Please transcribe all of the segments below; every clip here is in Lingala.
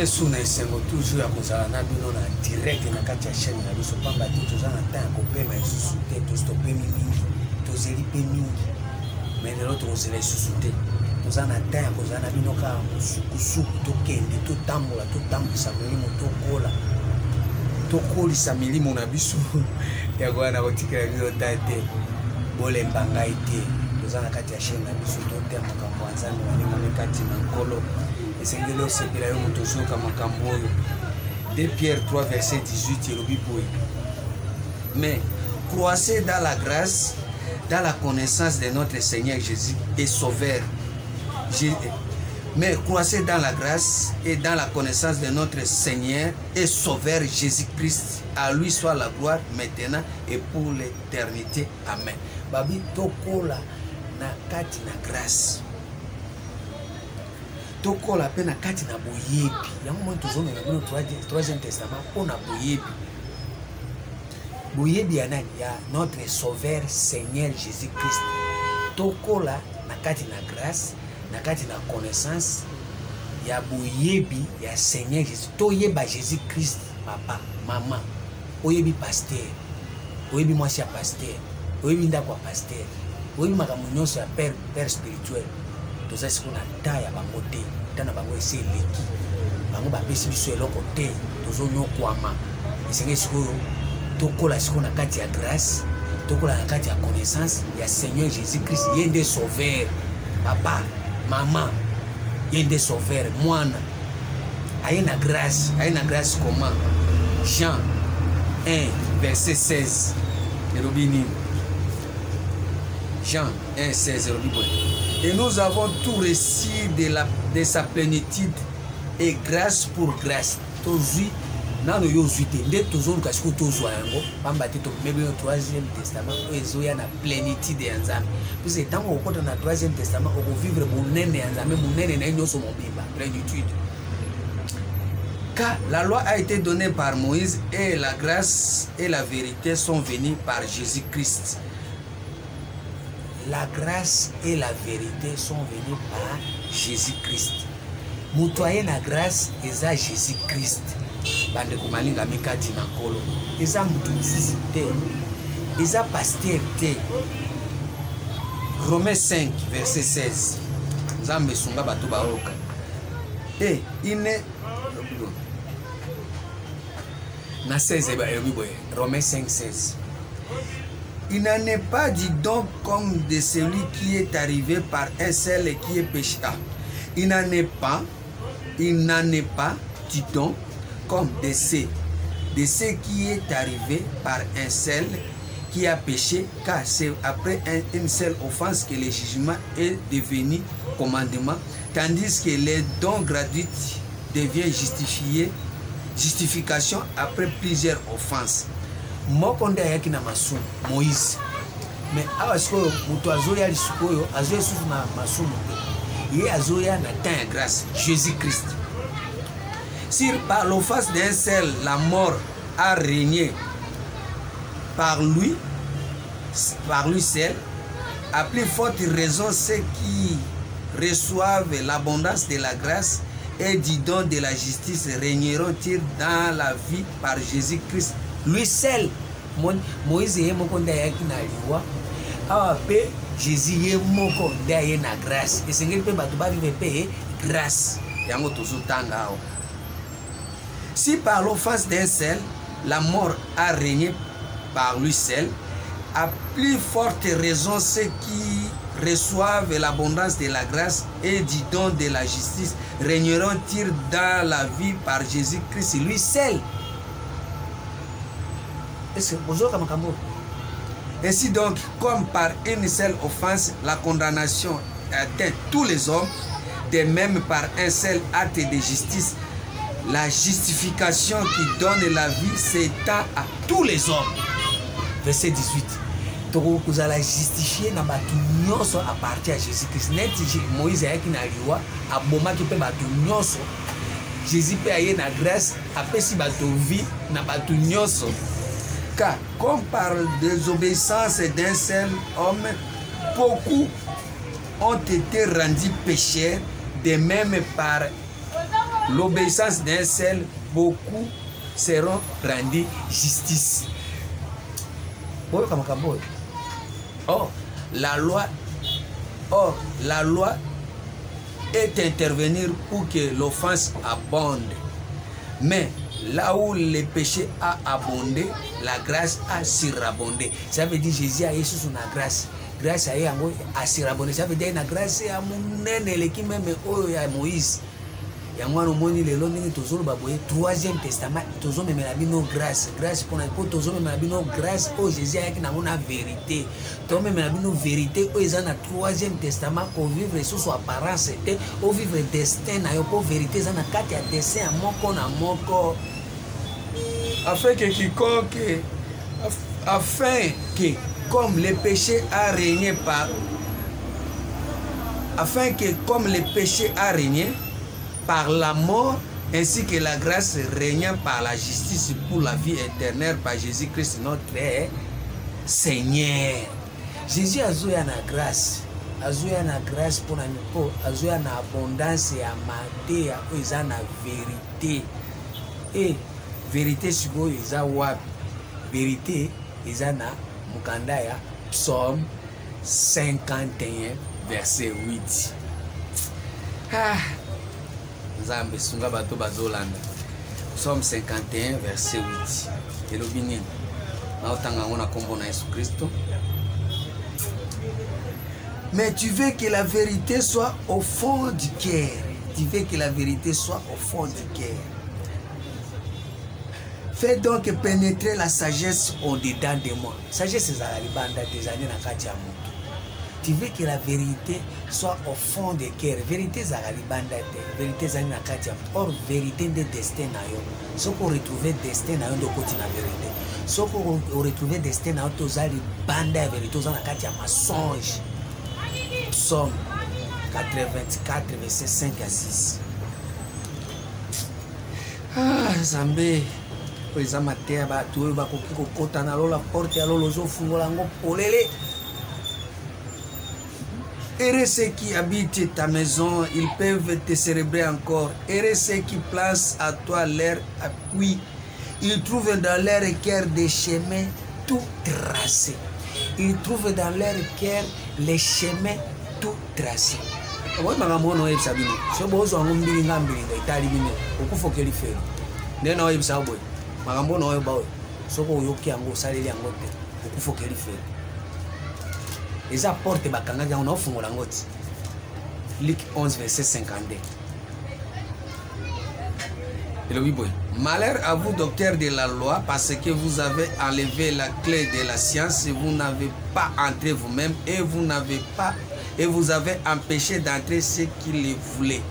toze suna esengo toujours ya kozala na bino na direct na kati ya chaîne na biso pamba te toza na temps ya kopema lisusu te tostopemi mingi tozeli mpe mingi mais lelo tokozela lisusu te toza na temps ya kozala na bino kaka mosukusuku tokende totambola totambwisa milimo tokolisa milimo na biso ya koya na kotikela biso ta te bolemba ngai te toza na kati ya chaîne na biso toteya makambo ya nzambe balingami kati na nkolo esengeli osepela yo moto ozoyoka makambo oyo 2 Pierre 3 verset 18 elobi boye mais croissez dans la grâce dans la connaissance de notre Seigneur Jésus et Sauveur mais croissez dans la grâce et dans la connaissance de notre Seigneur et Sauveur Jésus-Christ. À lui soit la gloire maintenant et pour l'éternité. Amen. Babi tokola na kati na grâce. Tokola pe na kati na boyebi. Yango mo tozona na bino 3e testament pour na boyebi. Boyebi ya nani ya notre Sauveur Seigneur Jésus-Christ. Tokola na kati na grâce. Nakati na connaissance ya boyebi ya Seigneur Jésus toyeba Jésus Christ papa maman oyebi pasteur oyebi mwasi ya pasteur oyebi ndako ya pasteur oyebi makambo nyonso ya père spirituel toza siko na ta ya bango te ta na bango ese eleki bango bapesi biso eloko te tozonyokwama esenge sikoyo tokola siko na kati ya grâce tokola na kati ya connaissance ya Seigneur Jésus Christ ye nde sauveur papa maman yende sauveur mwana aye na grâce comment Jean 1 verset 16 elobi Jean 1 16 elobi et nous avons tout reçu de sa plénitude et grâce pour grâce tozwi nano yo zuite nde tozoluka siko tozwa yango pamba te tomemi yo 3e testament ezoya na plénitude ya nzambe puisque ntango okota na 3e testament okovivre monene ya nzambe monene na nyonso mobimba plénitude car la loi a été donnée par Moïse et la grâce et la vérité sont venues par Jésus-Christ. La grâce et la vérité sont venues par Jésus-Christ. Mutoye na grâce eza Jésus-Christ. Bande kumalinga mikati na nkolo eza mutu mosusu te eza pasteur te. Romains 5 verset 16 nzambe esunga bato baoka et na 16 Romains 5 16 il n'en est pas dit donc comme de celui qui est arrivé par un seul et qui est péché. Il n'en est pas dit donc comme de ce qui est arrivé par un seul qui a péché, car c'est après une seule offense que le jugement est devenu commandement, tandis que les dons gratuits devient justification après plusieurs offenses. Mokonde ayaki na masumu Moïse, mais awa sikoyo mutu azoya lisikoyo azoya susu na masumu ye azoya na temps ya grâce Jésus-Christ. Si par l'offense d'un seul la mort a régné par lui seul, à plus forte raison ceux qui reçoivent l'abondance de la grâce et du don de la justice régneront-ils dans la vie par Jésus-Christ lui seul. Moïse ye moko nde ayaki na liwa awa pe Jésus ye moko nde aye na grâce esengeli pe bato bavive pe grâce yango tozotanga awa. Si par l'offense d'un seul la mort a régné par lui seul, à plus forte raison ceux qui reçoivent l'abondance de la grâce et du don de la justice régneront-ils dans la vie par Jésus-Christ lui seul. Ainsi donc, comme par une seule offense, la condamnation atteint tous les hommes, de même par un seul acte de justice, la justification qui donne la vie s'étend à tous les hommes. Verset 18. Donc, vous allez justifier na batu nyonso à partir de Jésus-Christ. Net Moïse ayaki na liwa, aboma ki pe batu nyonso. Jésus pe aye na grâce, apesi batu vie na batu nyonso. Car comme par désobéissance d'un seul homme, beaucoup ont été rendus pécheurs, de même par l'obéissance d'un seul, beaucoup seront rendus justice. Or, la loi est intervenir pour que l'offense abonde. Mais là où le péché a abondé, la grâce a surabondé. Ça veut dire Jésus a Jésus sur la grâce. Grâce à Yango a surabondé. Ça veut dire la grâce a monene l'équipe même à Moïse. Yango no moni le loni tozolo baboye troisième testament tozo même la bino grâce pour na ko tozo même la bino grâce au Jésus a qui na mona vérité. To même la bino vérité au ils na troisième testament ko vivre sous apparence et au vivre destin na yo ko vérité za na kati ya destin à moko na moko. Afin que comme le péché a régné par la mort, ainsi que la grâce régnant par la justice pour la vie éternelle par Jésus-Christ notre Seigneur. Jésus a joué na grâce pour la miko, a joué na abondance et à maté, a na vérité. Et vérité sur quoi ils ont wab, vérité ils ont na mukanda ya Psaume 51 verset 8. Nzambe sunga bato bazolanda. Psaume 51 verset 8. Elobi nini? Na otanga ngona kombo na Yesu Kristo. Mais tu veux que la vérité soit au fond du cœur. Tu veux que la vérité soit au fond du cœur. Fais donc pénétrer la sagesse au-dedans de moi. Sagesse c'est la libanda des années na kati ya moto. Tu veux que la vérité soit au fond du cœur. Vérité c'est la libanda te. Vérité c'est na kati ya moto. Or vérité de destin na yo. Ce qu'on retrouver destin na yo de côté na vérité. Ce qu'on retrouver destin na yo toza libanda vérité toza na kati ya mensonge. Psaume 84 verset 5 à 6. Zambé. Poisa matea ba tuwe ba kokiko kota na lola porte ya lolo zo fungola ngo polele. Heureux ceux qui habitent ta maison, ils peuvent te célébrer encore. Heureux ceux qui placent à toi leur appui. Ils trouvent dans leur cœur des chemins tout tracés. Ils trouvent dans leur cœur les chemins tout tracés. Moi magamono e sabino. So bozo ngombili ngambili itali bino. Okufokeli fero. Nena o ibisa boy. Magambo na oyo bawe soko oyoki yango saleli yango te okufokeli fere eza porte bakanga yango na ofungola yango ti. Luc 11 verset 52. Elobi boy. Malheur à vous docteurs de la loi parce que vous avez enlevé la clé de la science et vous n'avez pas entré vous-même et vous avez empêché d'entrer ceux qui le voulaient.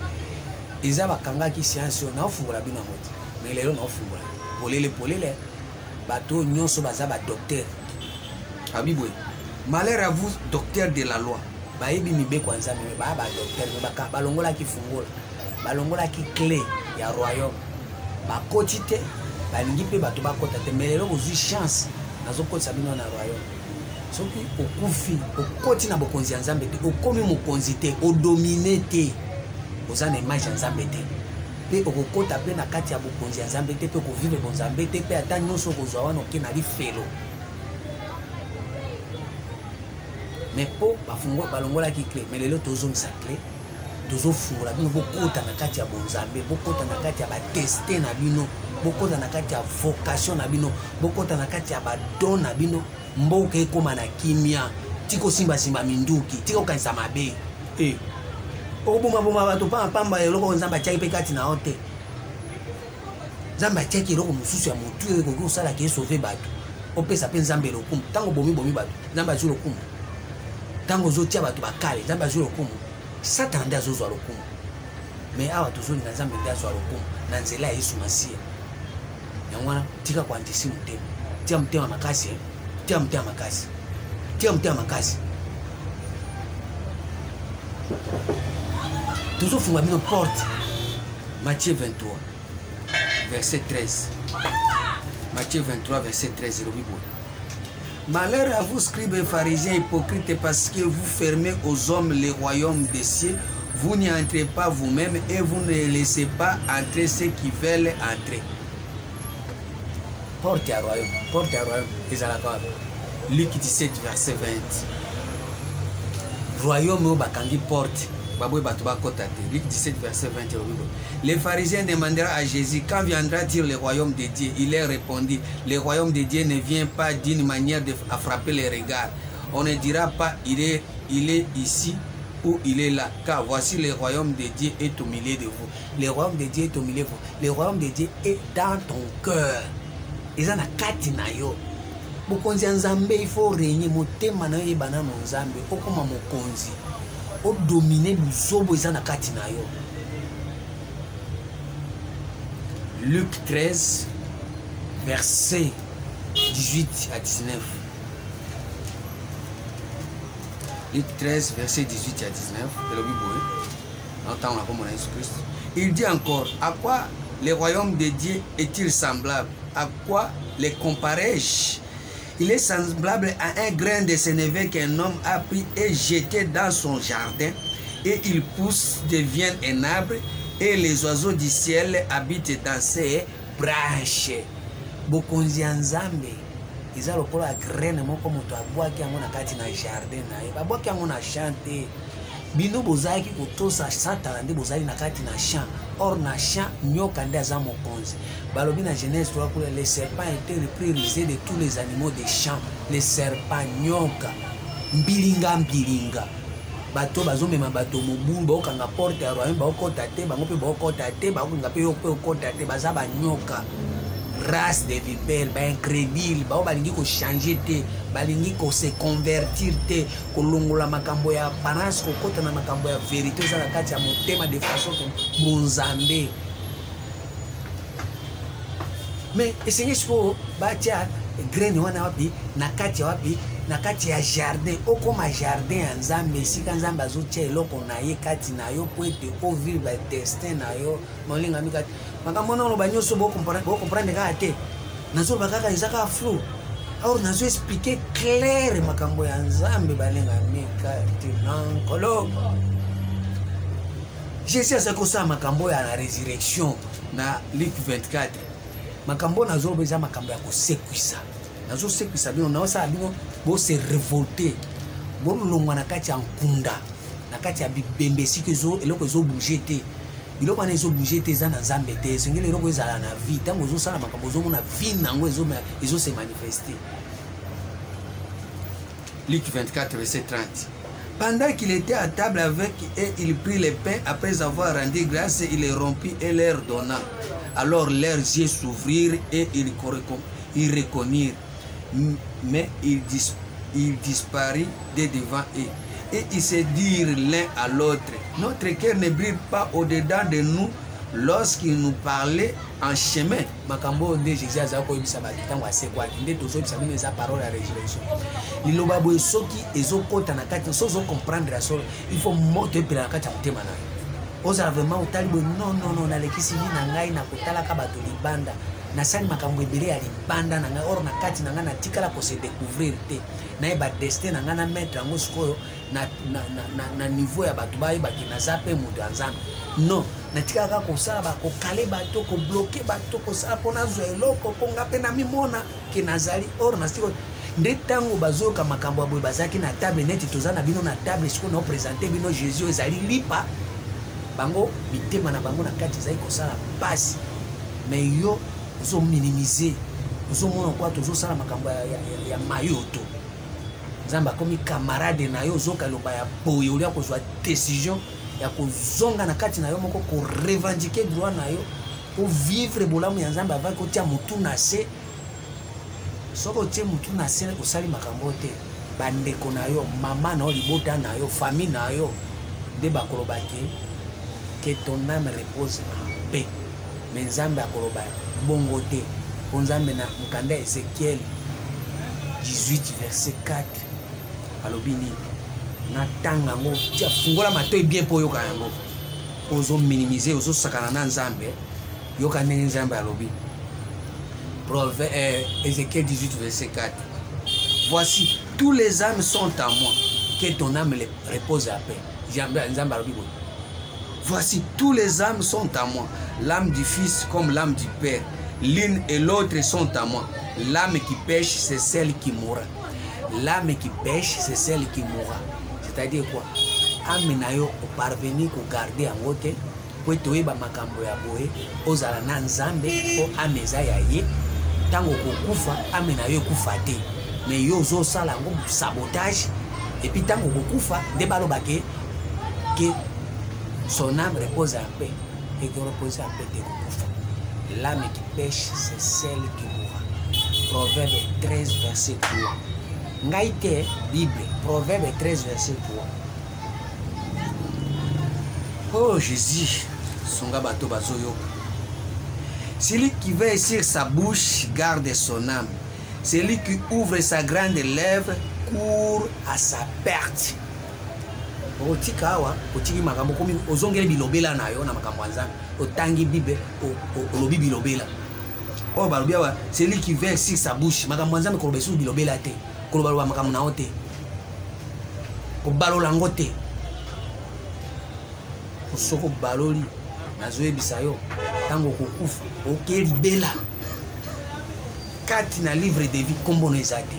Eza bakanga ki science na ofungola bino yango ti. Mais lelo na ofungola polele bato nyonso baza ba docteur abibwe. Malheur à vous docteurs de la loi bayebi mibeko nzambe ba docteur ba balongola ki fungola balongola ki clé ya royaume bakoti te balingi pe bato bakota te melelo ozwi chance nazokotisa bino na royaume soki okufi okoti na bokonzi ya nzambe te okomi mokonzi te odomine te oza na image ya nzambe te pe okokota pe na kati ya bokonzi ya nzambe te pe okovivre bonzambe te pe ata nyonso okozwa wana oke na lifelo. Mais po balongolaki clé mais lelo tozongisa clé tozofungola bino bokota na kati ya bonzambe bokota na kati ya badestin na bino bokota na kati ya vocation na bino bokota na kati ya badon na bino mboka ekoma na kimia tiko simba minduki tiko kanisa mabe obuma bato pamba eloko nzamba atiaki mpe kati na yo te. Nzambe atiaki eloko mosusu ya motu oyo ekoki kosalaki esauve bato opesa mpe nzambe lokumu ntango bomi bato nzambe azwi lokumu ntango ozotia bato bakale nzambe azwi lokumu satana nde azozwa lokumu. Mais awa tozolinga nzambe nde azwa lokumu na nzela ya yesu masiya. Yango wana tika koantisi motema tia motema makasi tia motema makasi tia motema makasi. Tozofunga bino porte. Matthieu 23 verset 13. Matthieu 23 verset 13 le Bible. Malheur à vous scribes et pharisiens hypocrites parce que vous fermez aux hommes les royaumes des cieux Vous n'y entrez pas vous-même et vous ne laissez pas entrer ceux qui veulent entrer. Porte à royaume. Porte à royaume. Luc 17, verset 20. Royaume au bakangi porte. Luc 17, verset 20. Les pharisiens demandèrent à Jésus, quand viendra-t-il le royaume de Dieu? Il leur répondit, le royaume de Dieu ne vient pas d'une manière à frapper les regards. On ne dira pas, il est ici ou il est là, car voici le royaume de Dieu est au milieu de vous. Le royaume de Dieu est au milieu de vous. Le royaume de Dieu est dans ton cœur. Ils ont la carte na yo. Mokonzi nzambe il faut régner motema na yo bana nzambe okoma mokonzi. O dominer luzobo ils ont la carte na yo. Luc 13 verset 18 à 19. Luc 13, verset 18 à 19, il dit encore, à quoi le royaume de Dieu est-il semblable? À quoi les comparais-je? Il est semblable à un grain de sénévé qu'un homme a pris et jeté dans son jardin, et il pousse, devient un arbre, et les oiseaux du ciel habitent dans ses branches. Bokonzi nzambe. Ils ont le la graine moko moto abwaki yango na kati na jardin na ye babwaki yango na chante bino bozaki kotosa satana nde bozali na kati na champ or na champ nyoka nde aza mokonzi balobi na Genèse 3 que les serpents étaient repris de tous les animaux des champs les serpents nyoka mbilinga bato bazomema bato mobulu baokanga porte ya royaume baokota te bango mpe baokota te baokanga mpe yo mpe okota te baza banyoka race de vipères, incrédule, balingi ko changer te, balingi ko se convertir te, ko longola makambo ya apparence ko kota na makambo ya vérité za na kati ya motema de façon que bonzambe. Mais esengi siko batia graine wana wapi na kati ya jardin okoma jardin ya nzambe sika nzambe azotia eloko na ye kati na yo po ete ovivre ba destin na yo molinga mikati makambo na loba nyonso bo comprendre kaka te nazoloba kaka ezaka flou alors nazo expliquer clair makambo ya nzambe balenga mikati nankolo Jésus azakosala makambo ya la résurrection na Luc 24 makambo nazoloba eza makambo ya kosekwisa nazo sekwisa bino na osala bino bo se révolter bo longwa na kati ya nkunda na kati ya bibembe siki zo eloko zo bouger te biloko na zo bouger te za na nzambe te sengeli eloko ezala na vie tango zo sala makambo zo mona vie nango ezo se manifester. Luc 24 verset 30. Pendant qu'il était à table avec eux, il prit le pain après avoir rendu grâce, il les rompit et leur donna. Alors leurs yeux s'ouvrirent et ils reconnurent. Mais il disparut de devant eux. Et ils se dirent l'un à l'autre, notre cœur ne brille pas au-dedans de nous lorsqu'il nous parlait en chemin. Makambo nde Jésus azako yebisa bato tango asekwaki nde tozobisa bino eza parole ya résurrection. Liloba boye soki ezokota na kati sozo comprendre la solo il faut moto epela na kati ya motema na yo ozala vraiment otali boye non nalekisi vi na ngai na kotalaka bato libanda nasali makambo ebele ya libanda na ngai or na kati na ngai natikala kose découvrir te nayeba destin na ngai na mettre yango sikoyo na niveau ya bato bayebaki naza mpe moto ya nzambe non natikala kosala bakokale bato kobloke bato kosala mpona zwa eloko konga mpe na mimona ke nazali or nasiko nde ntango bazoyoka makambo ya boye bazalaki na table neti toza na bino na table sikoyo naopresente bino Jésus ezali lipa bango mitema na bango na kati ezali kosala mpasi mais yo ozo minimiser ozo mona kwa tozo sala makambo ya mayoto nzamba komi camarade na yo ozo kaloba ya boye olia kozwa décision ya kozonga na kati na yo moko ko revendiquer droit na yo pour vivre bolamu ya nzamba avant ko tia mutu na se soko tie mutu na se osali makambo te bandeko na yo mama na yo libota na yo famille na yo de bakoloba que ton âme repose en paix mais nzambe akoloba bongo te nzambe na mukanda Ezekiel 18 verset 4 alobi nini na tanga ngo tia fungola matoi bien po yoka yango ozo minimiser ozo sakana na nzambe yoka ndenge nzambe alobi Ézéchiel 18 verset 4. Voici tous les âmes sont à moi que ton âme repose à paix. Nzambe alobi Voici, tous les âmes sont à moi. L'âme du Fils comme l'âme du Père. L'une et l'autre sont à moi. L'âme qui pêche, c'est celle qui mourra. L'âme qui pêche, c'est celle qui mourra. C'est-à-dire quoi? Âme nayo au parvenir ko garder en côté. Po toyeba makambo ya boye, ozala na nzambe po ameza ya ye. Tango kokufa, âme nayo kufa te. Mais yo zo sala ngo sabotage. Et puis tango kokufa, de balobake que son âme repose en paix. Et que repose en paix de kokufa. L'âme qui pêche, c'est celle qui mourra. Proverbe 13, verset 3. Ngaïte, Bible, Proverbe 13, verset 3. Oh Jésus, Songa Bato Bazoyo. Celui qui veille sur sa bouche garde son âme. Celui qui ouvre sa grande lèvre court à sa perte. Otika awa, otiki makambo komi ozongeli bilobela na yo na makambo nzambe. Otangi Bible, olobi bilobela. Oh balobia wa, celui qui veille sur sa bouche, makambo nzambe ko lobesu bilobela te. Ko balwa makambo na ote. Ko balola ngote. Soko baloli nazoyebisa yo tango kokufa okeli bela kati na livre de vie kombono ezate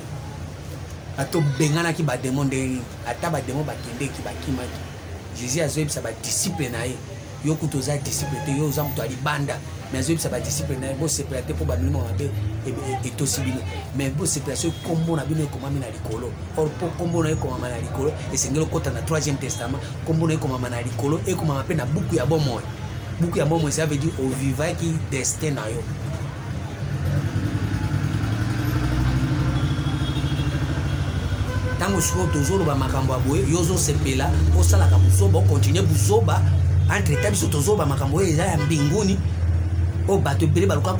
ato bengana ki ba démon de ata ba démon ba kende ki ba kimaki Jésus azoyebisa ba disciple na ye yo kutoza disciple te yo za muto ali banda mais azoyebisa ba disciple na ye bo sepela te po ba milimo mabe etosi bino mais bo sepela so kombo na bino ekomami na likolo or po kombo na ekomama na likolo esengeli okota na 3e testament kombo na ekomama na likolo ekomama pe na buku ya bomoi. Buku ya bomoi ça veut dire ovivaki destin na yo. Tango siko tozoloba makambo aboye yozo sepela osalaka buzoba okontinue buzoba entre temps biso tozoba makambo eza ya mbinguni. O bato ebele baluka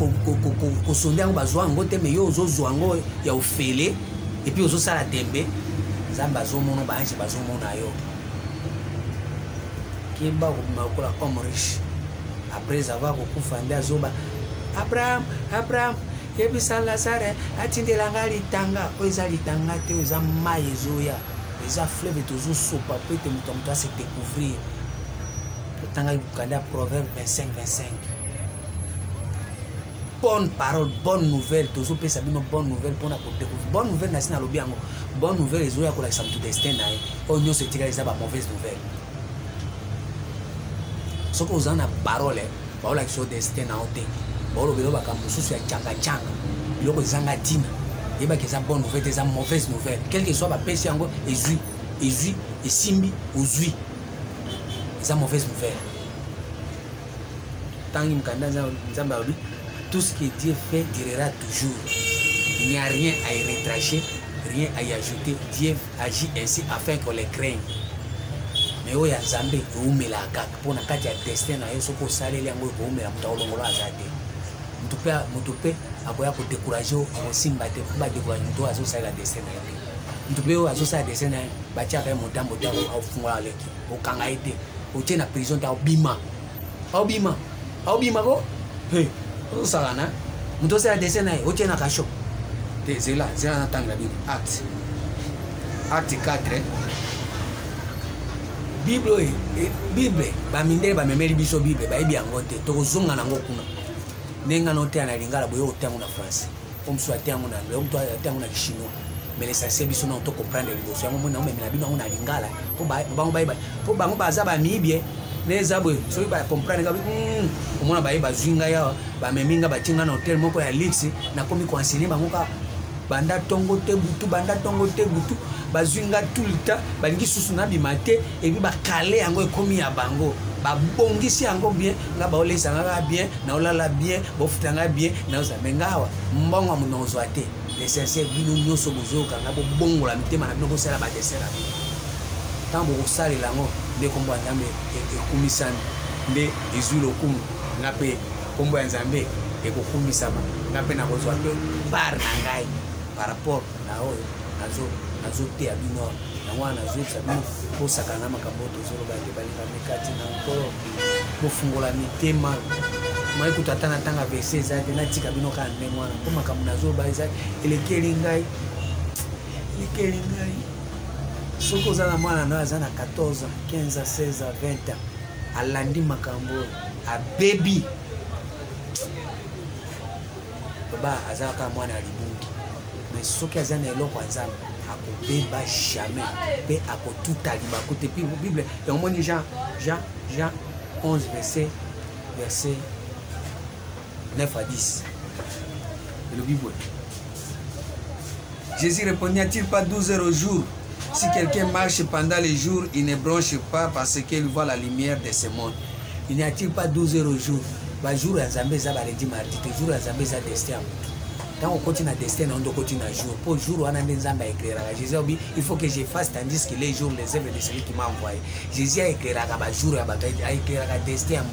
kosonde yango bazwa yango te me yo ozozwa yango ya ofele epuis ozosala tembe nzambe azomona baange bazomona yo keba kobima lokola homme riche après avoir kokufa nde azoba Abraham yebisa Lazare atindelanga litanga oyo eza litanga te oyo eza mai ezoya eza fleuve tozosopa po ete moto ase découvrir totanga kokanda Proverbe 25. Bonne parole, bonne nouvelle. Toujours pesa bino bonne nouvelle pour na découvrir. Bonne nouvelle na sina lobi yango. Bonne nouvelle ezoya ko la samtu destin na ye. O nyo se tira eza ba mauvaise nouvelle. Soko ozana parole, ba ola kiso destin na ote. Ba olo belo ba kamususu ya changa. Biloko ezanga tina. Yeba ke eza bonne nouvelle, eza mauvaise nouvelle. Quel que soit ba pesi yango ezui, esimbi, ozui. Eza mauvaise nouvelle. Tangi mkanda nzamba lobi. Tout ce que Dieu fait durera toujours. Il n'y a rien à y retracher, rien à y ajouter. Dieu agit ainsi afin qu'on les craigne. Mais oya Nzambe oumela kaka pona kati ya destin na yo soko saleli yango ko oumela muta olongolo azate. Mutupe akoya ko décourager o simba te ba décourager muto azo sala destin na yo. Mutupe o azo sala destin na ba tia ka mutambo ta o fungola leki. O kanga ite. O tena prison ta obima. Obima ko? Hey. Osana muto sala dessin na otie na kasho te zela na tanga Bible acte 4 Bible ba mindele ba memeli biso Bible ba ebi yango te to kozonga nango kuna nenga no te na lingala boyo otango na France comme soit tango na le mto tango na chinois mais l'essentiel biso na to comprendre les dossiers mo na o memela bino na lingala po bango baza ba mibie neza boy so ba comprendre ka omona ba zwinga ya ba meminga batinga na hotel moko ya luxe na komi ko enseigner bango ka banda tongo te butu ba zwinga tout le temps ba ngi susu na bimate et puis ba kale yango ekomi ya bango ba bongisi yango bien nga ba olesa nga bien na olala bien bo futanga bien na ozamengawa mbongo munozo ate l'essentiel bino nyoso bozoka nga bo bongola mitema na bino ko sala ba desera tambo ko sala lango nde kombo Nzambe ekumisana nde ezwi lokumu nga pe kombo ya Nzambe ekokumisama nga pe nakozwa pe par na ngai par rapport na oyo nazote ya bino yango wana nazoyebisa bino kosaka na makambo tozoloba te balinga mekati na nkolo kofungola mitema mai kutu ata na ntanga verse eza te natika bino kaka ndenge wana mpo makambo nazoloba eza elekeli ngai soki oza na mwana na aza na 14 ans 15 ans 16 ans 20 ans alandi makambo a baby baba azaka mwana libungi mais soki azana eloko nzambe akobeba jamais pe akotuta libako te puis Bible et on dit Jean 11 verset 9 à 10 le Bible. Jésus répondit, n'y a-t-il pas 12 heures au jour? Si quelqu'un marche pendant les jours, il ne bronche pas parce qu'il voit la lumière de ce monde. Il n'y a-t-il pas 12 heures au jour? Bah jour à Zambé ça va lundi mardi, jour à Zambé ça destin. Quand on continue à destin, on doit continuer à jour. Pour jour on a des Zambé éclairé. Jésus a dit, il faut que je fasse tandis que les jours les œuvres de celui qui m'a envoyé. Jésus a éclairé à jour à éclairé à destin.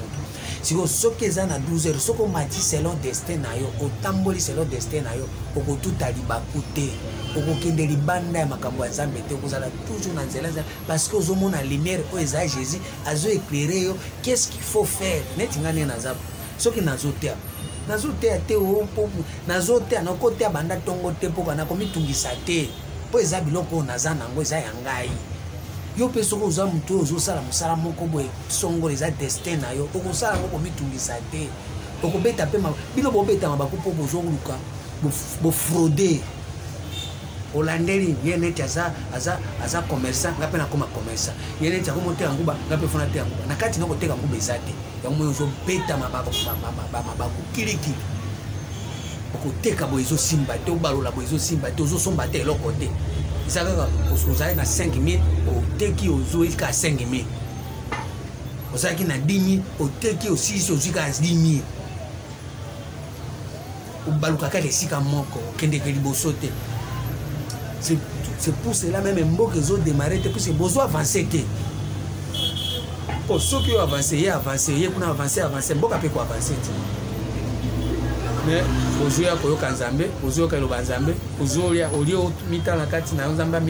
Si vous avez 12 heures, ce qu'on m'a dit selon destin, au tamboli selon destin, au tout à l'ibakouté, au kende libanda makambo ya Nzambe te kozala toujours na nzela parce que aux hommes na lumière o eza Jésus azo éclairer qu'est-ce qu'il faut faire neti ngane na Nzambe soki nazotea te o popu nazotea na côté banda tongo te poko na komitungisa te po eza biloko naza nango eza ya ngai yo pe soko uza mutu ozosala musala moko boye songo eza destin na yo okosala ngo komitungisa te okobeta pe bino bobeta mabako po bozoluka bo frauder Olandeli yeneti aza commerçant ngape na koma commerçant yeneti akomote nguba ngape fona te nguba nakati noko teka nguba ezate ya moyo zo beta mabako kiliki okoteka boyezo simba te obalola boyezo simba te ozo somba te eloko te isaka ozali na 5000 oteki ozo ika 5000 ozaki na 10000 oteki osisi ozika 10000 obaluka kaka esika moko okendeke liboso te. C'est pour cela même que vous démarrez, puis c'est besoin d'avancer. Pour ceux qui ont avancé, pour avancer, beaucoup à quoi avancer. Mais aujourd'hui, il y a Nzambe, aujourd'hui, il y a Nzambe, aujourd'hui, il y a Mita la carte, il y a Nzamba,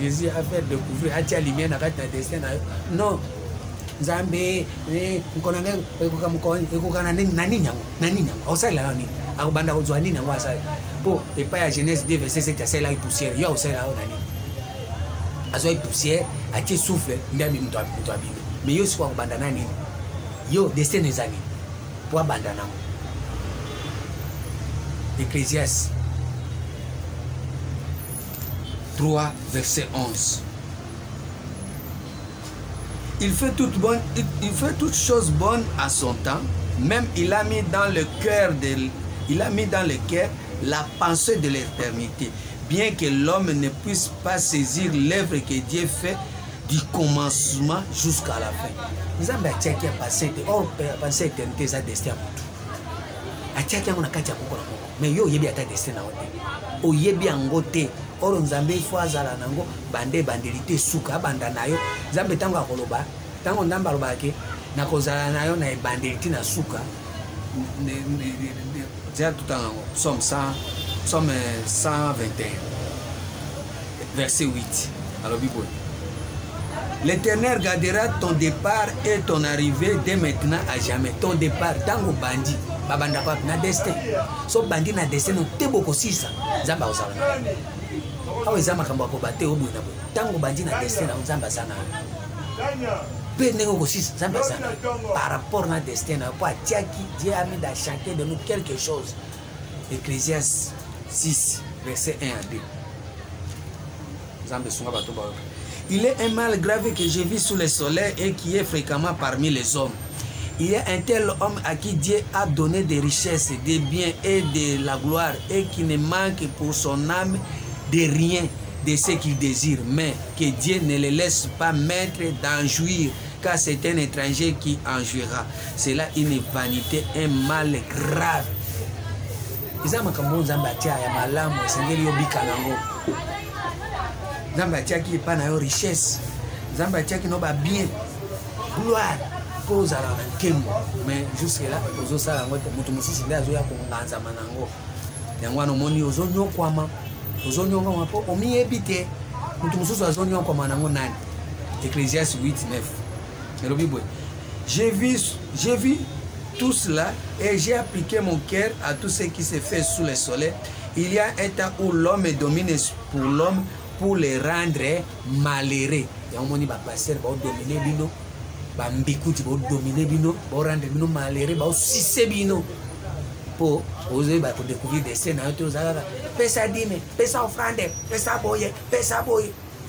Jésus a fait découvrir, il y a lumière dans la destin. Non, Nzambe, akobanda kozwa nini yango asali mpo epai ya Genèse 2 verset 7 asalelaki poussière yo akosalela oyo nani azwaki poussière atie souffle nde moto abimi mais yo sikoyo akobanda na nini yo destin eza nini mpo abanda nango. Ecclésiaste 3 verset 11 il fait toute chose bonne à son temps, même il a mis dans le cœur la pensée de l'éternité, bien que l'homme ne puisse pas saisir l'œuvre que Dieu fait du commencement jusqu'à la fin. Nous avons dit qu'il y a passé, or pensée éternité, c'est destin. atiaki yango na kati ya kokola moko mais yo oyebi ata destin na ote oyebi yango te oro nzambe ifo azala nango bande bandelite suka banda na yo nzambe tango akoloba tango ndamba alobaki na kozala na yo na bandelite na suka déjà tout en Somme 121 verset 8 alors Bible. L'Éternel gardera ton départ et ton arrivée dès maintenant à jamais. Ton départ, tango bandi, babanda pa na destin. So bandi na destin no tebo kosisa. Nzamba osala. Awe zama kamba ko bate obu na bo. Tango bandi na destin na nzamba sana. Pe nengo kosisa nzamba sana. Par rapport na destin na po atiaki Dieu a mis à chanter de nous quelque chose. Ecclésiaste 6 verset 1 à 2. Nzamba sunga bato ba. Il est un mal grave que j'ai vu sous le soleil et qui est fréquemment parmi les hommes. Il y a un tel homme à qui Dieu a donné des richesses, des biens et de la gloire et qui ne manque pour son âme de rien de ce qu'il désire, mais que Dieu ne le laisse pas mettre d'en jouir, car c'est un étranger qui en jouira. C'est là une vanité, un mal grave. Nzamba tiaki pa na yo richesse nzamba tiaki no ba bien gloire cause ala nkembo mais jusque là ozo sala ngote mutu musisi nda zo ya ko nganza manango yango no moni ozo nyokwama ozo nyonga po omi ebite mutu mususu ozo nyokwa manango nani. Ecclésiaste 8:9 le Bible. J'ai vu tout cela et j'ai appliqué mon cœur à tout ce qui se fait sous le soleil. Il y a un temps où l'homme domine pour l'homme pour les rendre malheureux. Et on m'a dit, pasteur, va dominer bino, bambikuti bo dominer bino bo rendre bino malheureux ba sisse bino po oser ba ko découvrir des scènes na to zaka pesa dime pesa offrande pesa boye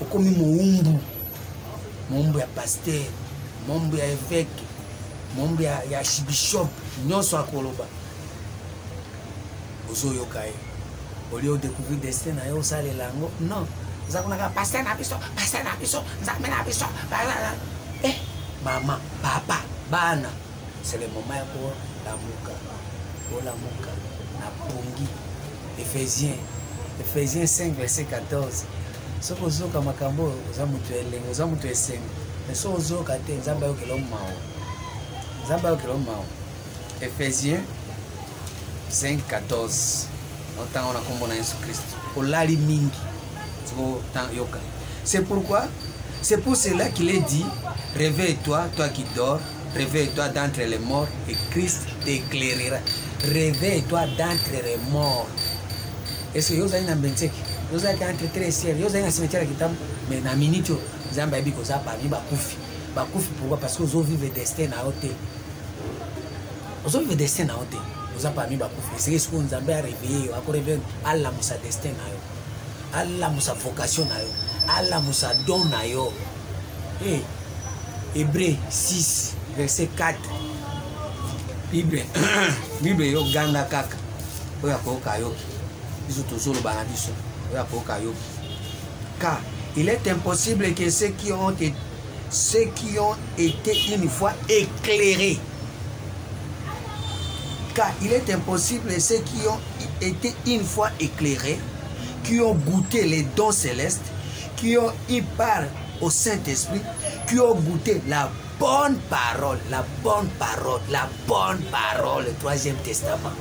okomi moumbu ya pasteur moumbu ya évêque moumbu ya bishop nyonso akoloba ozoyoka ye olio découvrir des scènes na yo salela ngo non zakunaka pasteur na biso nzambe na biso maman, papa, bana, c'est le moment pour lamuka, na pongi. Ephésiens 5 verset 14. Ce que vous avez makambo, vous avez mutué seng. Mais ce que vous avez katé, vous avez que l'homme mao. Ephésiens 5 14. Autant on a combiné Jésus Christ. Olali mingi. C'est pour cela qu'il est dit, réveille-toi, toi qui dors, réveille-toi d'entre les morts et Christ t'éclairera. Réveille-toi d'entre les morts. Est-ce que vous avez un bentek? Vous avez un très sérieux, vous avez un cimetière qui tombe, mais dans minute, vous avez un baby qui a parmi Bakoufi. Bakoufi pourquoi? Parce que vous vivez des destins à côté. Vous vivez des destins à côté. Vous avez parmi Bakoufi. C'est ce que vous avez réveillé, vous avez réveillé Allah Moussa destin à eux. Allah Moussa vocation à eux. Allah Moussa donne à yo. Hébreux 6, verset 4. Bible yo ganga kaka. Oya koka yo. Biso tozolo bana biso. Oya koka yo. Car il est impossible que ceux qui ont été une fois éclairés. Car il est impossible ceux qui ont été une fois éclairés, qui ont goûté les dons célestes, qui ont eu part au Saint-Esprit, qui ont goûté la bonne parole, le troisième testament.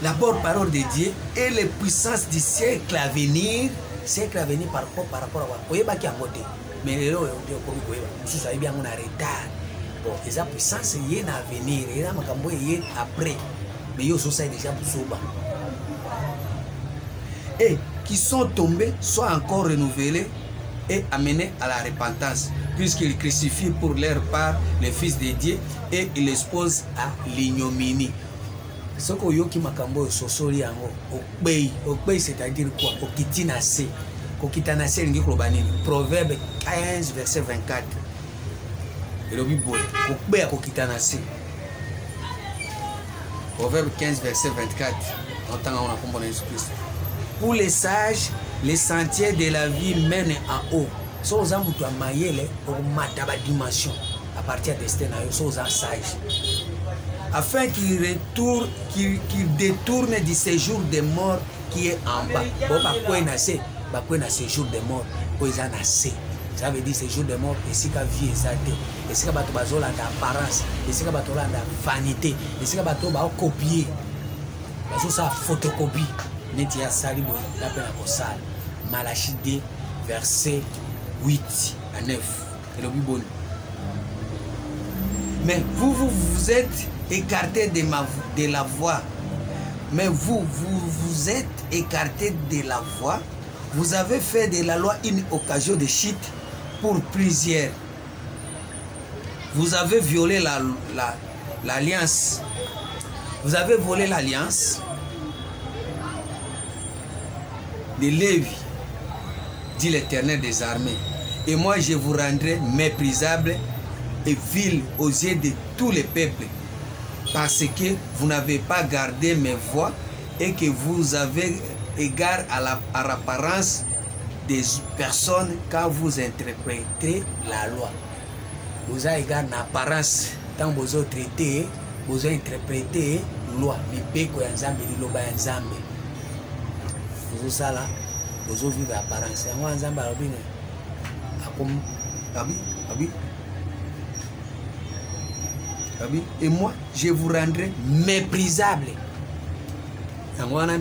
La bonne parole de Dieu et les puissances du siècle à venir par rapport à quoi? Mais les gens ont bien un retard. Bon, les puissances y est à venir, et là, y est après. Mais ils sont déjà pour soba. Et qui sont tombés soient encore renouvelés et amenés à la repentance, puisqu'ils crucifient pour leur part le Fils de Dieu et ils l'exposent à l'ignominie. Ce que yoki makambo sosoli yango okbei, c'est-à-dire quoi? Okitinase. Kokitanase ngi klobani. Proverbe 15 verset 24. Et le Bible okbei kokitanase. Proverbe 15 verset 24. Entend on a compris Jésus-Christ. Pour les sages, les sentiers de la vie mènent en haut. So za mutu amayele okumata ba dimension à partir de cette nayo so za sage. Afin qu'il détourne du séjour des morts qui est en bas. Bon ba kwena séjour des morts, ko za na se. Ça veut dire séjour des morts et si ka vie ezate. Et si ka bato bazola d'apparence, et si ka bato la vanité, et si ka bato ba copier. Bazo sa photocopie. Netia Salibo, la peine à Bossal, Malachie 2, verset 8 à 9. Et le Bible. Mais vous êtes écartés de la voie. Mais vous êtes écartés de la voie. Vous avez fait de la loi une occasion de chute pour plusieurs. Vous avez violé l'alliance. Vous avez volé l'alliance de Lévi, dit l'Éternel des armées. Et moi je vous rendrai méprisable et vil aux yeux de tous les peuples, parce que vous n'avez pas gardé mes voies et que vous avez égard à l'apparence des personnes quand vous interprétez la loi. Vous avez égard à l'apparence quand vous traitez, vous interprétez la loi. Vous avez vous vivez apparence. Et moi, je vous rendrai méprisable. Amen.